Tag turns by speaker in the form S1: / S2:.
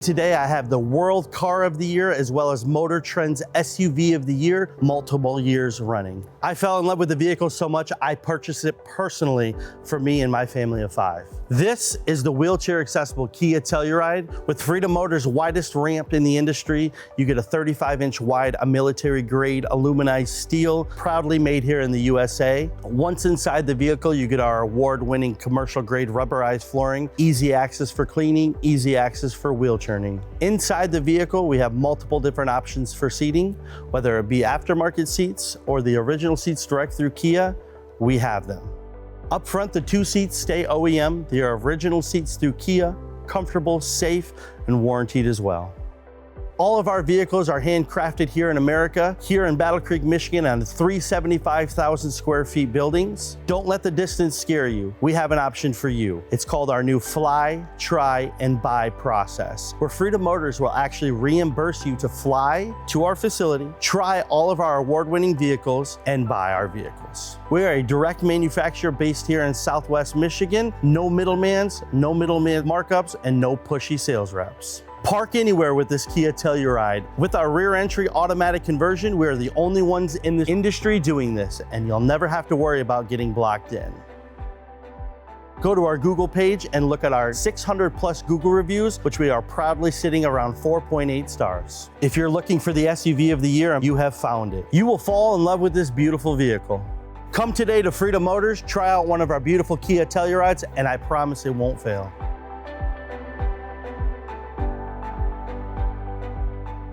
S1: Today I have the World Car of the Year as well as Motor Trend's SUV of the Year, multiple years running. I fell in love with the vehicle so much I purchased it personally for me and my family of 5. This is the wheelchair accessible Kia Telluride. With Freedom Motors' widest ramp in the industry, you get a 35-inch wide, a military grade aluminized steel, proudly made here in the USA. Once inside the vehicle, you get our award-winning commercial grade rubberized flooring, easy access for cleaning, easy access for wheelchair. Inside the vehicle, we have multiple different options for seating, whether it be aftermarket seats or the original seats direct through Kia, we have them. Up front, the 2 seats stay OEM. They are original seats through Kia, comfortable, safe, and warranted as well. All of our vehicles are handcrafted here in America, here in Battle Creek, Michigan, on 375,000 square feet buildings. Don't let the distance scare you. We have an option for you. It's called our new fly, try, and buy process, where Freedom Motors will actually reimburse you to fly to our facility, try all of our award-winning vehicles, and buy our vehicles. We are a direct manufacturer based here in Southwest Michigan. No middlemans, no middleman markups, and no pushy sales reps. Park anywhere with this Kia Telluride. With our rear entry automatic conversion, we are the only ones in the industry doing this, and you'll never have to worry about getting blocked in. Go to our Google page and look at our 600 plus Google reviews, which we are proudly sitting around 4.8 stars. If you're looking for the SUV of the year, you have found it. You will fall in love with this beautiful vehicle. Come today to Freedom Motors, try out one of our beautiful Kia Tellurides, and I promise it won't fail.